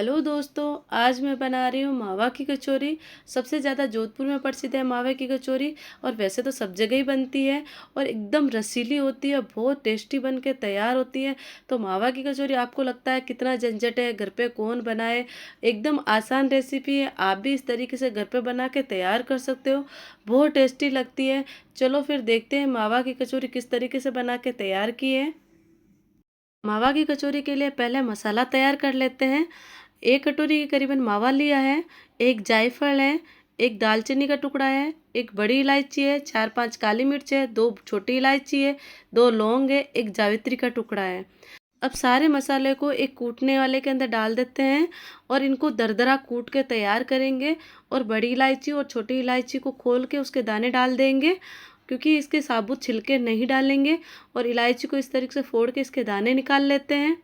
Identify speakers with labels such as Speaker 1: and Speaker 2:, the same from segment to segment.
Speaker 1: Hello दोस्तों, आज मैं बना रही हूँ मावा की कचौरी। सबसे ज़्यादा जोधपुर में प्रसिद्ध है मावे की कचौरी। और वैसे तो सब जगह ही बनती है और एकदम रसीली होती है, बहुत टेस्टी बन के तैयार होती है। तो मावा की कचौरी आपको लगता है कितना झंझट है, घर पे कौन बनाए। एकदम आसान रेसिपी है, आप भी इस तरीके से घर पे बना के तैयार कर सकते हो। बहुत टेस्टी लगती है। चलो फिर देखते हैं मावा की कचौरी किस तरीके से बना के तैयार की है। मावा की कचौरी के लिए पहले मसाला तैयार कर लेते हैं। 1 कटोरी के करीबन मावा लिया है, एक जायफल है, एक दालचीनी का टुकड़ा है, एक बड़ी इलायची है, 4-5 काली मिर्च है, 2 छोटी इलायची है, 2 लौंग है, एक जावित्री का टुकड़ा है। अब सारे मसाले को एक कूटने वाले के अंदर डाल देते हैं और इनको दरदरा कूट के तैयार करेंगे। और बड़ी इलायची और छोटी इलायची को खोल के उसके दाने डाल देंगे, क्योंकि इसके साबुत छिलके नहीं डालेंगे। और इलायची को इस तरीके से फोड़ के इसके दाने निकाल लेते हैं।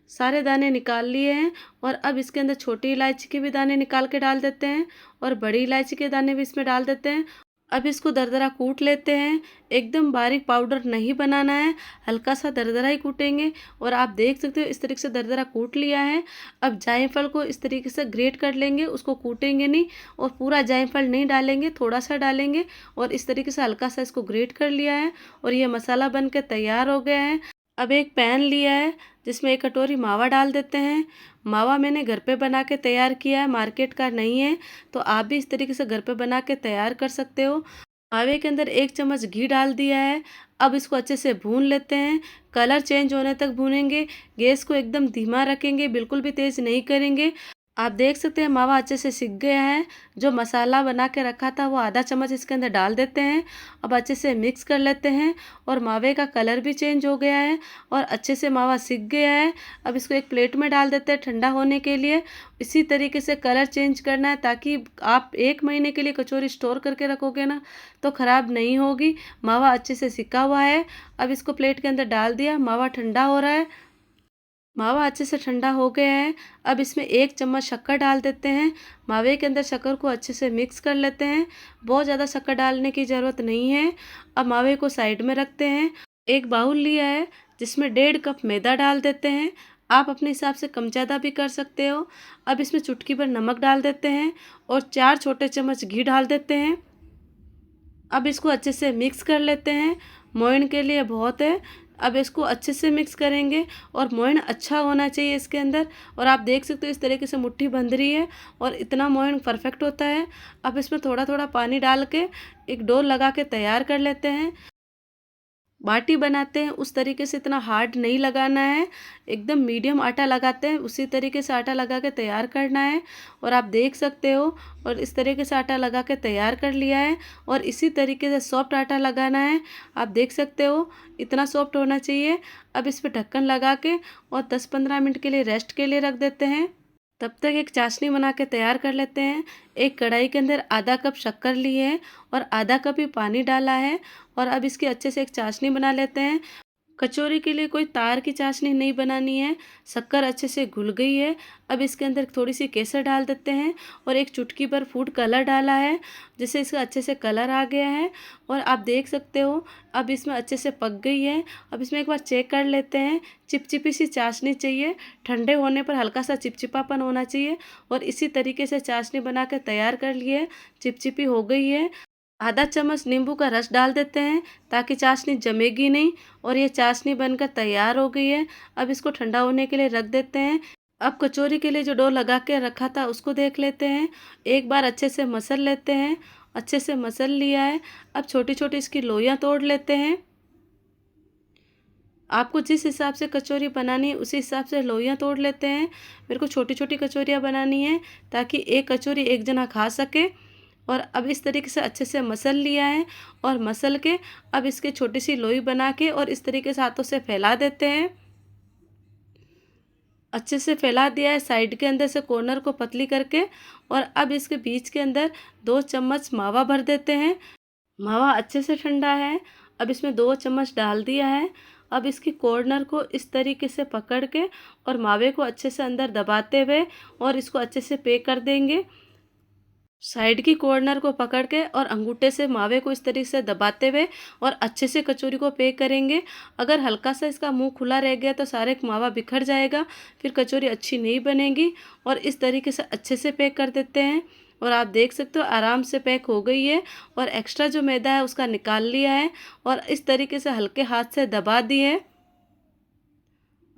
Speaker 1: सारे दाने निकाल लिए हैं और अब इसके अंदर छोटी इलायची के भी दाने निकाल के डाल देते हैं और बड़ी इलायची के दाने भी इसमें डाल देते हैं। अब इसको दरदरा कूट लेते हैं। एकदम बारीक पाउडर नहीं बनाना है, हल्का सा दरदरा ही कूटेंगे। और आप देख सकते हो इस तरीके से दरदरा कूट लिया है। अब जायफल को इस तरीके से ग्रेट कर लेंगे, उसको कूटेंगे नहीं और पूरा जायफल नहीं डालेंगे, थोड़ा सा डालेंगे। और इस तरीके से हल्का सा इसको ग्रेट कर लिया है और ये मसाला बन के तैयार हो गया है। अब एक पैन लिया है जिसमें 1 कटोरी मावा डाल देते हैं। मावा मैंने घर पे बना के तैयार किया है, मार्केट का नहीं है। तो आप भी इस तरीके से घर पे बना के तैयार कर सकते हो। मावे के अंदर 1 चम्मच घी डाल दिया है। अब इसको अच्छे से भून लेते हैं, कलर चेंज होने तक भूनेंगे। गैस को एकदम धीमा रखेंगे, बिल्कुल भी तेज़ नहीं करेंगे। आप देख सकते हैं मावा अच्छे से सिक गया है। जो मसाला बना के रखा था वो आधा चम्मच इसके अंदर डाल देते हैं। अब अच्छे से मिक्स कर लेते हैं और मावे का कलर भी चेंज हो गया है और अच्छे से मावा सिक गया है। अब इसको एक प्लेट में डाल देते हैं ठंडा होने के लिए। इसी तरीके से कलर चेंज करना है, ताकि आप 1 महीने के लिए कचौरी स्टोर करके रखोगे ना तो ख़राब नहीं होगी। मावा अच्छे से सिका हुआ है। अब इसको प्लेट के अंदर डाल दिया, मावा ठंडा हो रहा है। मावा अच्छे से ठंडा हो गया है। अब इसमें 1 चम्मच शक्कर डाल देते हैं। मावे के अंदर शक्कर को अच्छे से मिक्स कर लेते हैं। बहुत ज़्यादा शक्कर डालने की ज़रूरत नहीं है। अब मावे को साइड में रखते हैं। एक बाउल लिया है जिसमें 1.5 कप मैदा डाल देते हैं। आप अपने हिसाब से कम ज़्यादा भी कर सकते हो। अब इसमें चुटकी भर नमक डाल देते हैं और 4 छोटे चम्मच घी डाल देते हैं। अब इसको अच्छे से मिक्स कर लेते हैं। मोयन के लिए बहुत है। अब इसको अच्छे से मिक्स करेंगे और मोयन अच्छा होना चाहिए इसके अंदर। और आप देख सकते हो इस तरीके से मुट्ठी बंध रही है और इतना मोयन परफेक्ट होता है। अब इसमें थोड़ा थोड़ा पानी डाल के एक डो लगा के तैयार कर लेते हैं। बाटी बनाते हैं उस तरीके से इतना हार्ड नहीं लगाना है, एकदम मीडियम आटा लगाते हैं उसी तरीके से आटा लगा के तैयार करना है। और आप देख सकते हो, और इस तरीके से आटा लगा के तैयार कर लिया है। और इसी तरीके से सॉफ्ट आटा लगाना है। आप देख सकते हो इतना सॉफ्ट होना चाहिए। अब इस पर ढक्कन लगा के और 10-15 मिनट के लिए रेस्ट के लिए रख देते हैं। तब तक एक चाशनी बना के तैयार कर लेते हैं। एक कढ़ाई के अंदर आधा कप शक्कर ली है और आधा कप ही पानी डाला है। और अब इसकी अच्छे से एक चाशनी बना लेते हैं। कचौरी के लिए कोई तार की चाशनी नहीं बनानी है। शक्कर अच्छे से घुल गई है। अब इसके अंदर थोड़ी सी केसर डाल देते हैं और एक चुटकी भर फूड कलर डाला है, जिससे इसका अच्छे से कलर आ गया है। और आप देख सकते हो अब इसमें अच्छे से पक गई है। अब इसमें एक बार चेक कर लेते हैं। चिपचिपी सी चाशनी चाहिए, ठंडे होने पर हल्का सा चिपचिपापन होना चाहिए। और इसी तरीके से चाशनी बना कर तैयार कर लिए। चिपचिपी हो गई है। आधा चम्मच नींबू का रस डाल देते हैं ताकि चाशनी जमेगी नहीं। और ये चाशनी बनकर तैयार हो गई है। अब इसको ठंडा होने के लिए रख देते हैं। अब कचौरी के लिए जो डो लगा के रखा था उसको देख लेते हैं। एक बार अच्छे से मसल लेते हैं। अच्छे से मसल लिया है। अब छोटी छोटी इसकी लोइयाँ तोड़ लेते हैं। आपको जिस हिसाब से कचौरी बनानी है उसी हिसाब से लोइयाँ तोड़ लेते हैं। मेरे को छोटी छोटी कचौरियाँ बनानी है ताकि एक कचौरी एक जना खा सके। और अब इस तरीके से अच्छे से मसल लिया है। और मसल के अब इसके छोटी सी लोई बना के और इस तरीके से हाथों से फैला देते हैं। अच्छे से फैला दिया है साइड के अंदर से कॉर्नर को पतली करके। और अब इसके बीच के अंदर 2 चम्मच मावा भर देते हैं। मावा अच्छे से ठंडा है। अब इसमें 2 चम्मच डाल दिया है। अब इसकी कॉर्नर को इस तरीके से पकड़ के और मावे को अच्छे से अंदर दबाते हुए और इसको अच्छे से पे कर देंगे। साइड की कॉर्नर को पकड़ के और अंगूठे से मावे को इस तरीके से दबाते हुए और अच्छे से कचौरी को पैक करेंगे। अगर हल्का सा इसका मुंह खुला रह गया तो सारे मावा बिखर जाएगा, फिर कचौरी अच्छी नहीं बनेगी। और इस तरीके से अच्छे से पैक कर देते हैं और आप देख सकते हो आराम से पैक हो गई है। और एक्स्ट्रा जो मैदा है उसका निकाल लिया है और इस तरीके से हल्के हाथ से दबा दिए।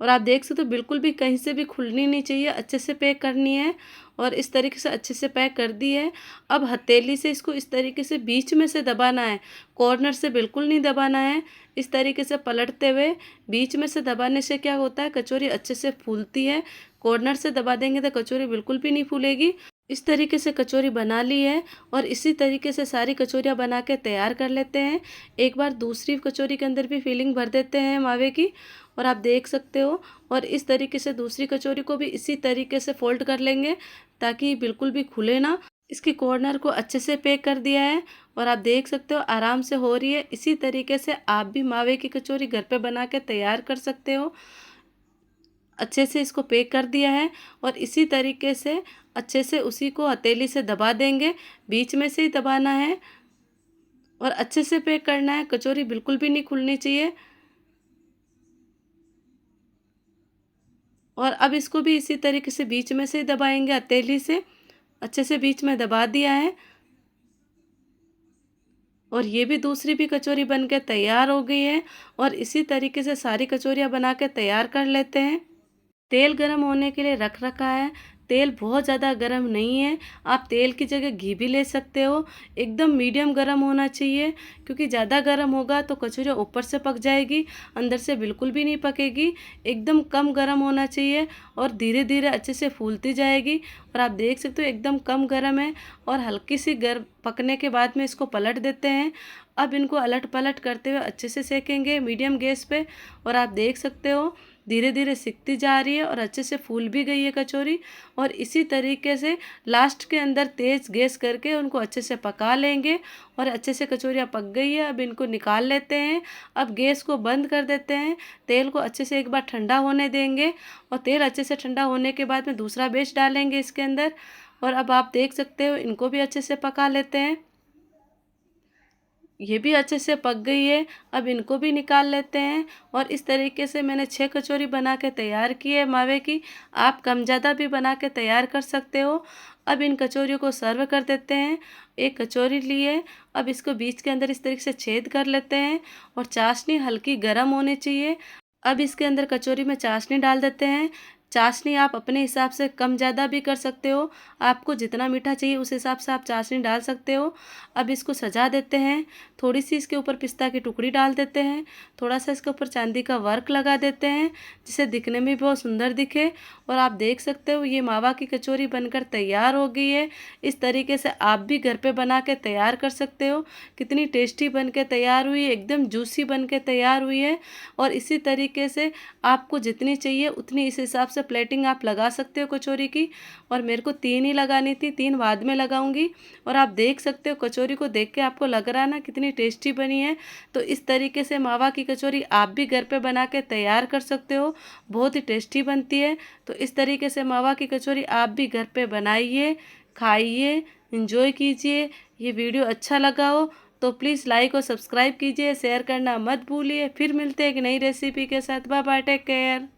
Speaker 1: और आप देख सकते हो बिल्कुल भी कहीं से भी खुलनी नहीं चाहिए, अच्छे से पैक करनी है। और इस तरीके से अच्छे से पैक कर दी है। अब हथेली से इसको इस तरीके से बीच में से दबाना है, कॉर्नर से बिल्कुल नहीं दबाना है। इस तरीके से पलटते हुए बीच में से दबाने से क्या होता है, कचौरी अच्छे से फूलती है। कॉर्नर से दबा देंगे तो कचौरी बिल्कुल भी नहीं फूलेगी। इस तरीके से कचौरी बना ली है और इसी तरीके से सारी कचौरियाँ बना के तैयार कर लेते हैं। एक बार दूसरी कचौरी के अंदर भी फिलिंग भर देते हैं मावे की और आप देख सकते हो। और इस तरीके से दूसरी कचौरी को भी इसी तरीके से फोल्ड कर लेंगे ताकि बिल्कुल भी खुले ना। इसकी कॉर्नर को अच्छे से पैक कर दिया है और आप देख सकते हो आराम से हो रही है। इसी तरीके से आप भी मावे की कचौरी घर पे बना के तैयार कर सकते हो। अच्छे से इसको पैक कर दिया है और इसी तरीके से अच्छे से उसी को हथेली से दबा देंगे, बीच में से ही दबाना है और अच्छे से पैक करना है। कचौरी बिल्कुल भी नहीं खुलनी चाहिए। और अब इसको भी इसी तरीके से बीच में से ही दबाएंगे हथेली से, अच्छे से बीच में दबा दिया है। और ये भी दूसरी भी कचौरी बन के तैयार हो गई है और इसी तरीके से सारी कचौरियाँ बना के तैयार कर लेते हैं। तेल गरम होने के लिए रख रखा है। तेल बहुत ज़्यादा गरम नहीं है, आप तेल की जगह घी भी ले सकते हो। एकदम मीडियम गरम होना चाहिए, क्योंकि ज़्यादा गरम होगा तो कचौरी ऊपर से पक जाएगी, अंदर से बिल्कुल भी नहीं पकेगी। एकदम कम गरम होना चाहिए और धीरे धीरे अच्छे से फूलती जाएगी। और आप देख सकते हो एकदम कम गरम है और हल्की सी पकने के बाद में इसको पलट देते हैं। अब इनको अलट पलट करते हुए अच्छे से सेकेंगे मीडियम गैस पे। और आप देख सकते हो धीरे धीरे सिकती जा रही है और अच्छे से फूल भी गई है कचौरी। और इसी तरीके से लास्ट के अंदर तेज़ गैस करके उनको अच्छे से पका लेंगे और अच्छे से कचौरियाँ पक गई है। अब इनको निकाल लेते हैं। अब गैस को बंद कर देते हैं, तेल को अच्छे से एक बार ठंडा होने देंगे और तेल अच्छे से ठंडा होने के बाद में दूसरा बैच डालेंगे इसके अंदर। और अब आप देख सकते हो इनको भी अच्छे से पका लेते हैं। ये भी अच्छे से पक गई है, अब इनको भी निकाल लेते हैं। और इस तरीके से मैंने 6 कचौरी बना के तैयार की है मावे की। आप कम ज़्यादा भी बना के तैयार कर सकते हो। अब इन कचौरियों को सर्व कर देते हैं। एक कचौरी लिए, अब इसको बीच के अंदर इस तरीके से छेद कर लेते हैं और चाशनी हल्की गर्म होनी चाहिए। अब इसके अंदर कचौरी में चाशनी डाल देते हैं। चाशनी आप अपने हिसाब से कम ज़्यादा भी कर सकते हो, आपको जितना मीठा चाहिए उस हिसाब से आप चाशनी डाल सकते हो। अब इसको सजा देते हैं, थोड़ी सी इसके ऊपर पिस्ता की टुकड़ी डाल देते हैं, थोड़ा सा इसके ऊपर चांदी का वर्क लगा देते हैं जिससे दिखने में बहुत सुंदर दिखे। और आप देख सकते हो ये मावा की कचौरी बनकर तैयार हो गई है। इस तरीके से आप भी घर पे बना के तैयार कर सकते हो। कितनी टेस्टी बन के तैयार हुई है, एकदम जूसी बन के तैयार हुई है। और इसी तरीके से आपको जितनी चाहिए उतनी इस हिसाब से प्लेटिंग आप लगा सकते हो कचौरी की। और मेरे को 3 ही लगानी थी, 3 बाद में लगाऊंगी। और आप देख सकते हो कचौरी को देख के आपको लग रहा है ना कितनी टेस्टी बनी है। तो इस तरीके से मावा की कचौरी आप भी घर पे बना के तैयार कर सकते हो, बहुत ही टेस्टी बनती है। तो इस तरीके से मावा की कचौरी आप भी घर पे बनाइए, खाइए, एंजॉय कीजिए। ये वीडियो अच्छा लगा हो तो प्लीज़ लाइक और सब्सक्राइब कीजिए, शेयर करना मत भूलिए। फिर मिलते हैं एक नई रेसिपी के साथ। Bye bye, take care.